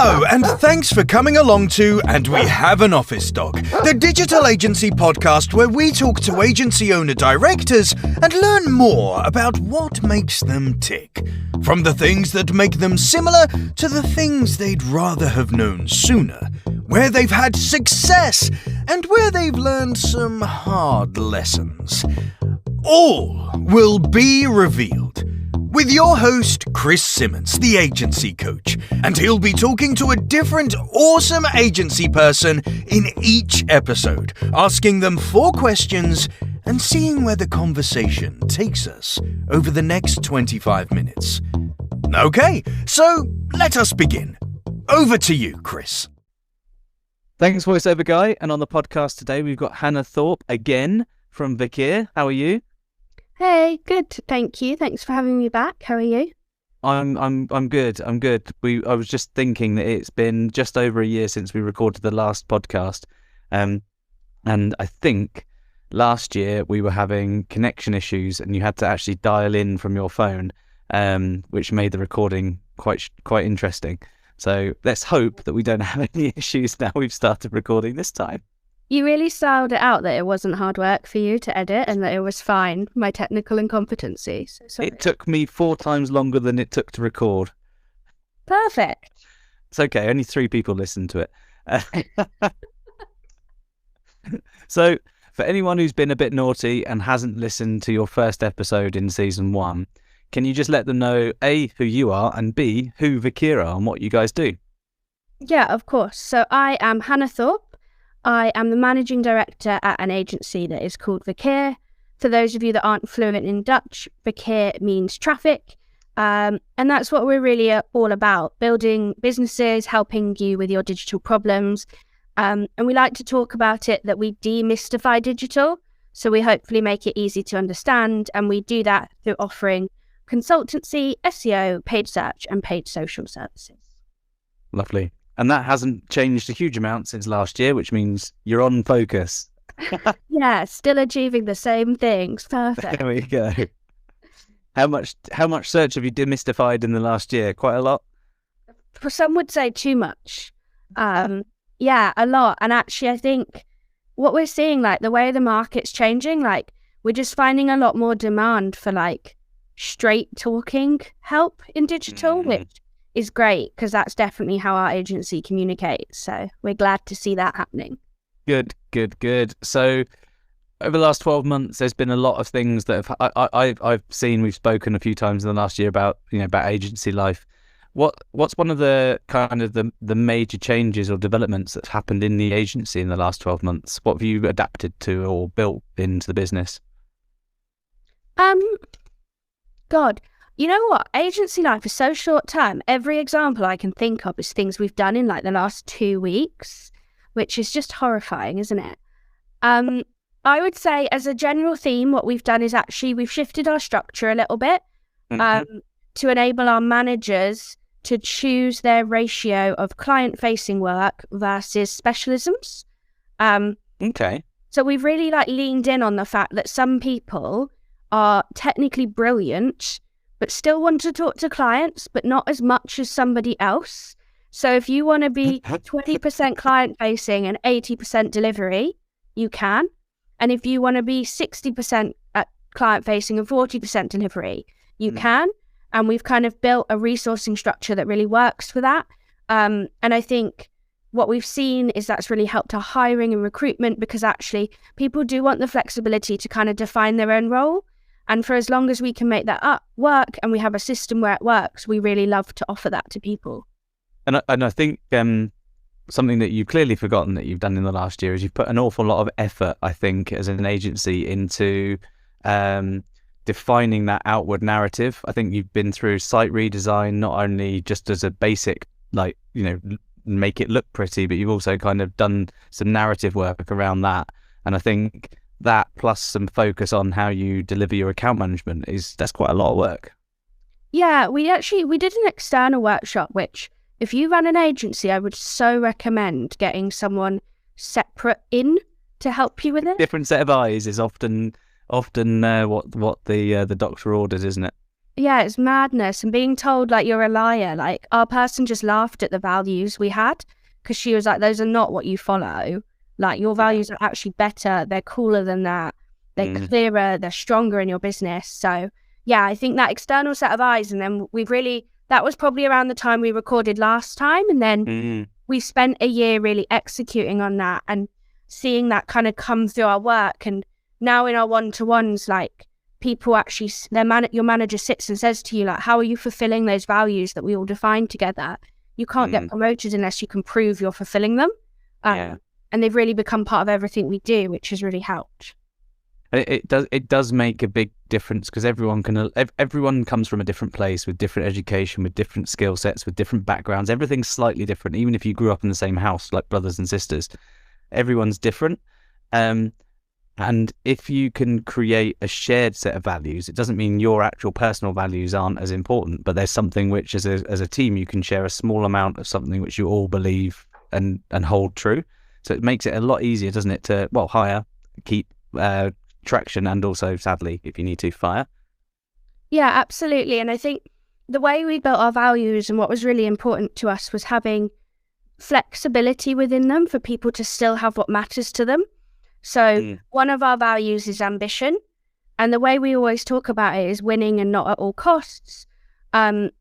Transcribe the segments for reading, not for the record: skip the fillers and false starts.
Hello, and thanks for coming along to And We Have an Office Dog, the digital agency podcast where we talk to agency owner-directors and learn more about what makes them tick. From the things that make them similar to the things they'd rather have known sooner, where they've had success and where they've learned some hard lessons. All will be revealed with your host, Chris Simmons, the agency coach, and he'll be talking to a different awesome agency person in each episode, asking them 4 questions and seeing where the conversation takes us over the next 25 minutes. Okay, so let us begin. Over to you, Chris. Thanks, voiceover guy. And on the podcast today, we've got Hannah Thorpe again from Verkeer. How are you? Hey, good, thank you. Thanks for having me back. How are you? I'm good. I was just thinking that it's been just over a year since we recorded the last podcast. And I think last year we were having connection issues and you had to actually dial in from your phone, which made the recording quite interesting. So let's hope that we don't have any issues now we've started recording this time. You really styled it out that it wasn't hard work for you to edit and that it was fine, my technical incompetency. So sorry. It took me 4 times longer than it took to record. Perfect. It's okay, only 3 people listened to it. So, for anyone who's been a bit naughty and hasn't listened to your first episode in season 1, can you just let them know, A, who you are, and B, who Verkeer are and what you guys do? Yeah, of course. So I am Hannah Thorpe. I am the managing director at an agency that is called Verkeer. For those of you that aren't fluent in Dutch, Verkeer means traffic. And that's what we're really all about, building businesses, helping you with your digital problems. And we like to talk about it that we demystify digital. So we hopefully make it easy to understand. And we do that through offering consultancy, SEO, paid search, and paid social services. Lovely. And that hasn't changed a huge amount since last year, which means you're on focus. Yeah, still achieving the same things. Perfect. There we go. How much search have you demystified in the last year? Quite a lot? Some would say too much. Yeah, a lot. And actually, I think what we're seeing, like the way the market's changing, like we're just finding a lot more demand for like straight talking help in digital, which is great because that's definitely how our agency communicates. So we're glad to see that happening. Good. So over the last 12 months, there's been a lot of things that I've seen. We've spoken a few times in the last year about agency life. What's one of the kind of the major changes or developments that's happened in the agency in the last 12 months? What have you adapted to or built into the business? God. You know what? Agency life is so short term. Every example I can think of is things we've done in like the last 2 weeks, which is just horrifying, isn't it? I would say as a general theme, what we've done is actually we've shifted our structure a little bit to enable our managers to choose their ratio of client-facing work versus specialisms. Okay. So we've really like leaned in on the fact that some people are technically brilliant but still want to talk to clients, but not as much as somebody else. So if you want to be 20% client-facing and 80% delivery, you can. And if you want to be 60% client-facing and 40% delivery, you can. And we've kind of built a resourcing structure that really works for that. And I think what we've seen is that's really helped our hiring and recruitment because actually people do want the flexibility to kind of define their own role. And for as long as we can make that work and we have a system where it works, we really love to offer that to people. And I think something that you've clearly forgotten that you've done in the last year is you've put an awful lot of effort, I think, as an agency into defining that outward narrative. I think you've been through site redesign, not only just as a basic, make it look pretty, but you've also kind of done some narrative work around that. And I think that plus some focus on how you deliver your account management that's quite a lot of work. Yeah, we did an external workshop, which if you run an agency, I would so recommend getting someone separate in to help you with it. Different set of eyes is often what the doctor orders, isn't it? Yeah, it's madness. And being told like you're a liar, like our person just laughed at the values we had because she was like, those are not what you follow. Like your values are actually better. They're cooler than that. They're clearer. They're stronger in your business. So yeah, I think that external set of eyes. And then that was probably around the time we recorded last time. And then we spent a year really executing on that and seeing that kind of come through our work. And now in our one-to-ones, like, people actually, your manager sits and says to you, like, how are you fulfilling those values that we all defined together? You can't get promoted unless you can prove you're fulfilling them. And they've really become part of everything we do, which has really helped. It does make a big difference because everyone comes from a different place with different education, with different skill sets, with different backgrounds. Everything's slightly different. Even if you grew up in the same house, like brothers and sisters, everyone's different. And if you can create a shared set of values, it doesn't mean your actual personal values aren't as important, but there's something which as a team, you can share a small amount of something which you all believe and hold true. So it makes it a lot easier, doesn't it, to, hire, keep traction, and also, sadly, if you need to, fire. Yeah, absolutely. And I think the way we built our values and what was really important to us was having flexibility within them for people to still have what matters to them. So one of our values is ambition. And the way we always talk about it is winning and not at all costs.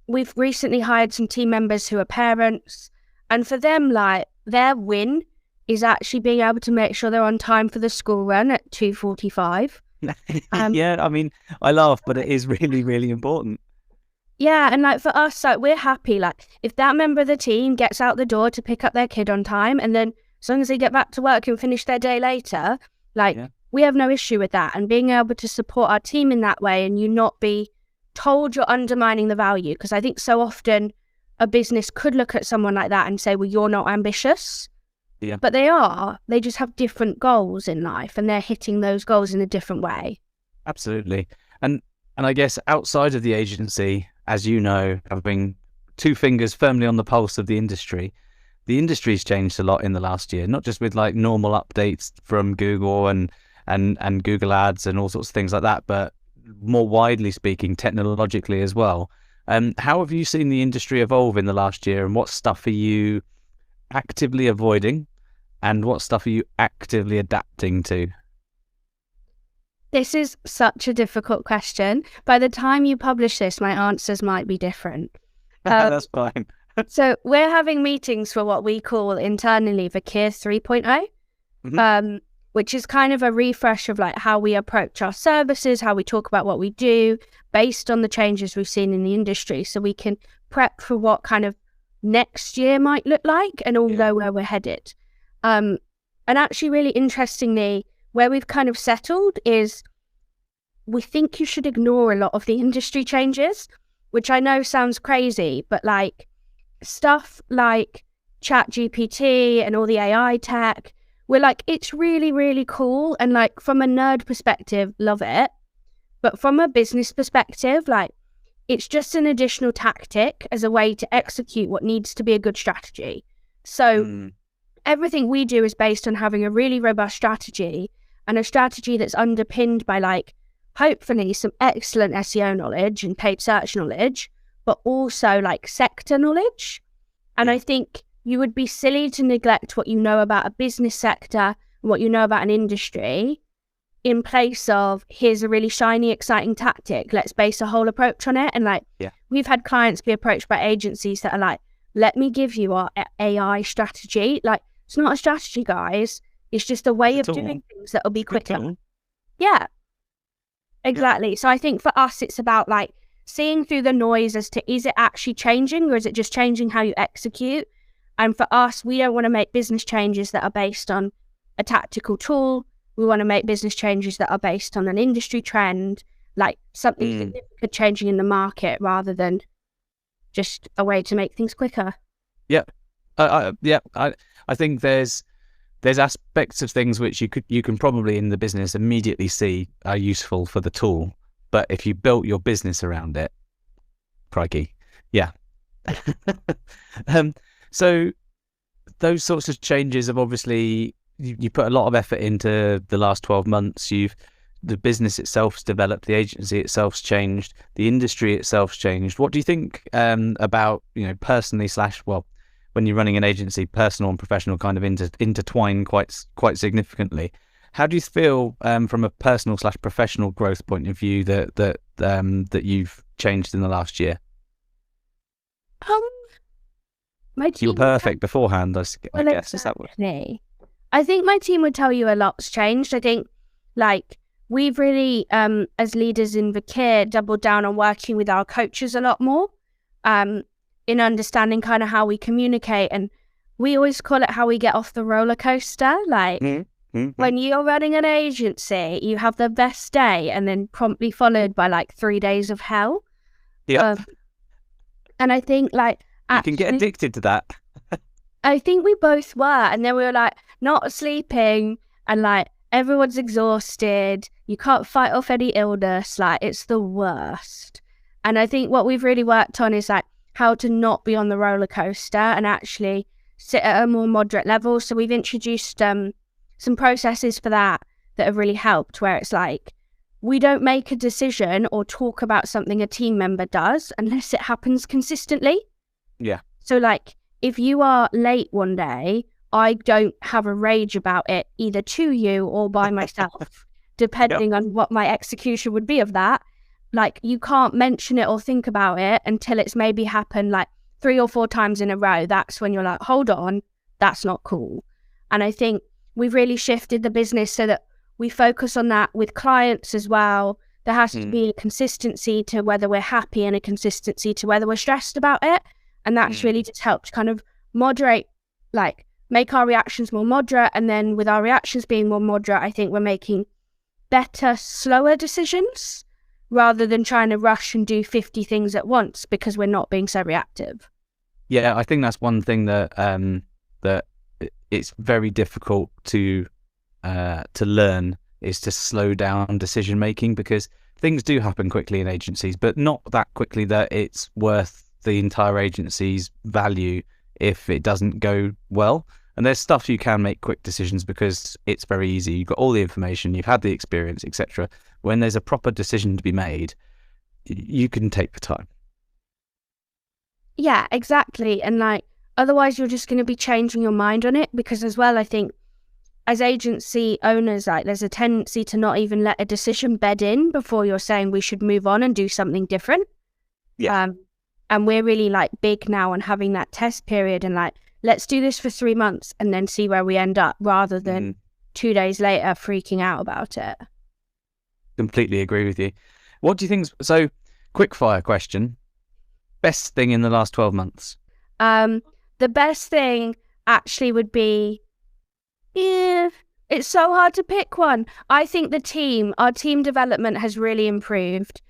We've recently hired some team members who are parents. And for them, like, their win is actually being able to make sure they're on time for the school run at 2:45. Yeah, I mean, I laugh, but it is really, really important. Yeah, and like for us, like, we're happy. Like, if that member of the team gets out the door to pick up their kid on time, and then as long as they get back to work and finish their day later, we have no issue with that. And being able to support our team in that way, and you not be told you're undermining the value, because I think so often a business could look at someone like that and say, well, you're not ambitious. Yeah. But they are. They just have different goals in life, and they're hitting those goals in a different way. Absolutely. And I guess outside of the agency, as you know, having two fingers firmly on the pulse of the industry's changed a lot in the last year, not just with like normal updates from Google and Google Ads and all sorts of things like that, but more widely speaking, technologically as well. How have you seen the industry evolve in the last year, and what stuff are you actively avoiding and what stuff are you actively adapting to? This is such a difficult question. By the time you publish this, my answers might be different. That's fine. So we're having meetings for what we call internally Verkeer 3.0, which is kind of a refresh of like how we approach our services, how we talk about what we do based on the changes we've seen in the industry, so we can prep for what kind of next year might look like and all know where we're headed. And actually, really interestingly, where we've kind of settled is we think you should ignore a lot of the industry changes, which I know sounds crazy, but like stuff like ChatGPT and all the AI tech, we're like, it's really, really cool. And like from a nerd perspective, love it. But from a business perspective, like it's just an additional tactic as a way to execute what needs to be a good strategy. So everything we do is based on having a really robust strategy, and a strategy that's underpinned by like hopefully some excellent SEO knowledge and paid search knowledge, but also like sector knowledge. And I think you would be silly to neglect what you know about a business sector and what you know about an industry in place of, here's a really shiny, exciting tactic, let's base a whole approach on it. And like, we've had clients be approached by agencies that are like, let me give you our AI strategy. Like, it's not a strategy, guys. It's just a way of doing things that will be quicker. Yeah, exactly. So I think for us, it's about like seeing through the noise as to, is it actually changing, or is it just changing how you execute? And for us, we don't want to make business changes that are based on a tactical tool. We want to make business changes that are based on an industry trend, like something significant changing in the market, rather than just a way to make things quicker. Yeah. I think there's aspects of things which you can probably in the business immediately see are useful for the tool, but if you built your business around it, crikey, yeah. So those sorts of changes have obviously, you put a lot of effort into the last 12 months. You've the business itself's developed, the agency itself's changed, the industry itself's changed. What do you think about, personally when you're running an agency, personal and professional kind of intertwine quite significantly? How do you feel from a personal / professional growth point of view that you've changed in the last year? My team You were perfect beforehand, I guess. Is that what? I think my team would tell you a lot's changed. I think, we've really, as leaders in Verkeer, doubled down on working with our coaches a lot more, in understanding kind of how we communicate. And we always call it how we get off the roller coaster. When you're running an agency, you have the best day and then promptly followed by 3 days of hell. Yeah. And I think you can get addicted to that. I think we both were. And then we were not sleeping and everyone's exhausted. You can't fight off any illness. It's the worst. And I think what we've really worked on is how to not be on the roller coaster and actually sit at a more moderate level. So we've introduced some processes for that have really helped, where it's we don't make a decision or talk about something a team member does unless it happens consistently. Yeah. So if you are late one day, I don't have a rage about it either to you or by myself, depending on what my execution would be of that. You can't mention it or think about it until it's maybe happened 3 or 4 times in a row. That's when you're hold on, that's not cool. And I think we've really shifted the business so that we focus on that with clients as well. There has to be a consistency to whether we're happy and a consistency to whether we're stressed about it. And that's really just helped kind of moderate, make our reactions more moderate. And then with our reactions being more moderate, I think we're making better, slower decisions rather than trying to rush and do 50 things at once because we're not being so reactive. Yeah, I think that's one thing that it's very difficult to learn, is to slow down decision making, because things do happen quickly in agencies, but not that quickly that it's worth the entire agency's value if it doesn't go well. And there's stuff you can make quick decisions because it's very easy. You've got all the information, you've had the experience, etc. When there's a proper decision to be made, you can take the time. Yeah, exactly. And otherwise you're just going to be changing your mind on it, because as well, I think as agency owners, there's a tendency to not even let a decision bed in before you're saying we should move on and do something different. Yeah. And we're really big now on having that test period and let's do this for 3 months and then see where we end up, rather than 2 days later freaking out about it. Completely agree with you. What do you think? So, quick fire question. Best thing in the last 12 months? The best thing actually would be, it's so hard to pick one. I think our team development has really improved.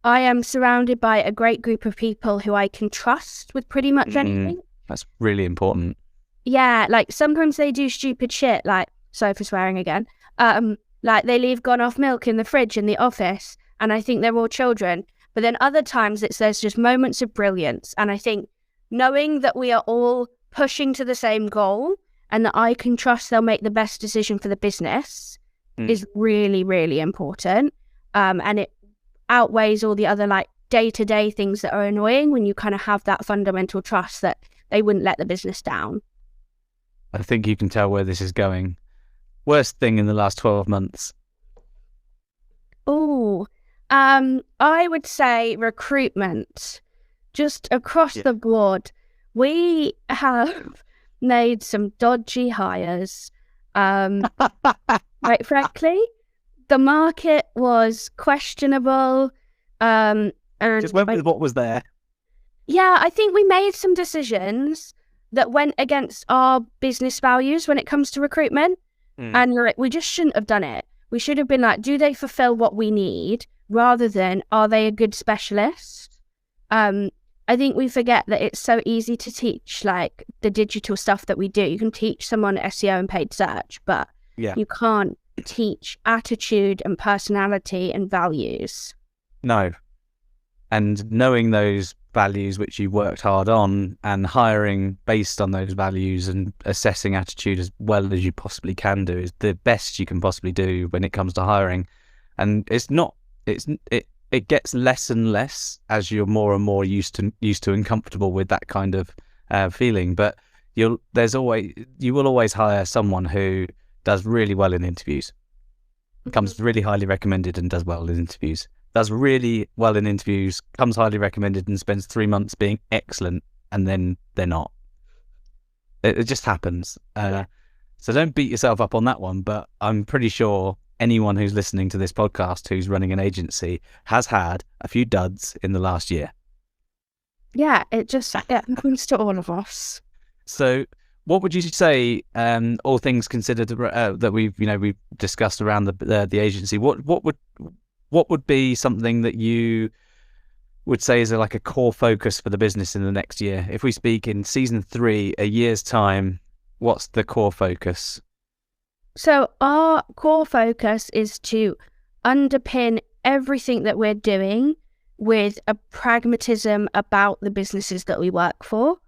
I am surrounded by a great group of people who I can trust with pretty much anything. That's really important. Yeah, sometimes they do stupid shit, sorry for swearing again. They leave gone off milk in the fridge in the office, and I think they're all children. But then other times there's just moments of brilliance. And I think knowing that we are all pushing to the same goal and that I can trust they'll make the best decision for the business is really, really important. And it outweighs all the other day-to-day things that are annoying when you kind of have that fundamental trust that they wouldn't let the business down. I think you can tell where this is going. Worst thing in the last 12 months? I would say recruitment. Just across the board. We have made some dodgy hires. Quite frankly, the market was questionable. And just went with what was there. Yeah, I think we made some decisions that went against our business values when it comes to recruitment. And we just shouldn't have done it. We should have been do they fulfill what we need, rather than are they a good specialist? I think we forget that it's so easy to teach the digital stuff that we do. You can teach someone SEO and paid search, but you can't teach attitude and personality and values. No. And knowing those values which you worked hard on, and hiring based on those values and assessing attitude as well as you possibly can do is the best you can possibly do when it comes to hiring. And it gets less and less as you're more and more used to and comfortable with that kind of feeling. But you will always hire someone who does really well in interviews, comes really highly recommended and does well in interviews, does really well in interviews, comes highly recommended and spends 3 months being excellent, and then they're not. It just happens. So don't beat yourself up on that one, but I'm pretty sure anyone who's listening to this podcast who's running an agency has had a few duds in the last year. Yeah, it happens to all of us. So what would you say, all things considered, that we've discussed around the agency? What would be something that you would say is like a core focus for the business in the next year? If we speak in season 3, a year's time, what's the core focus? So our core focus is to underpin everything that we're doing with a pragmatism about the businesses that we work for.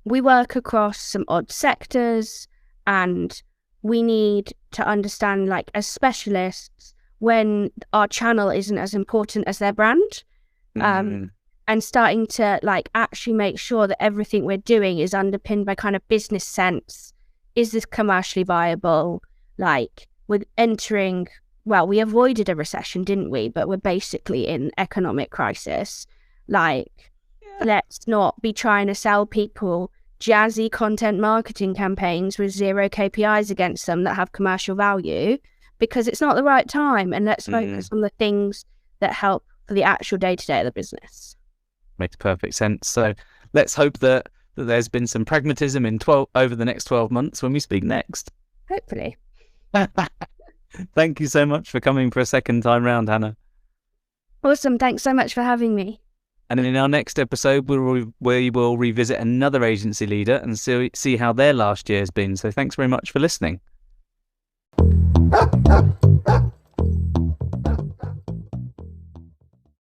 We work across some odd sectors, and we need to understand, like, as specialists, when our channel isn't as important as their brand. And starting to actually make sure that everything we're doing is underpinned by kind of business sense. Is this commercially viable? With entering, we avoided a recession, didn't we? But we're basically in economic crisis. Let's not be trying to sell people jazzy content marketing campaigns with 0 KPIs against them that have commercial value, because it's not the right time. And let's focus on the things that help for the actual day-to-day of the business. Makes perfect sense. So let's hope that there's been some pragmatism over the next 12 months when we speak next. Hopefully. Thank you so much for coming for a second time round, Hannah. Awesome. Thanks so much for having me. And in our next episode, we will revisit another agency leader and see how their last year has been. So thanks very much for listening.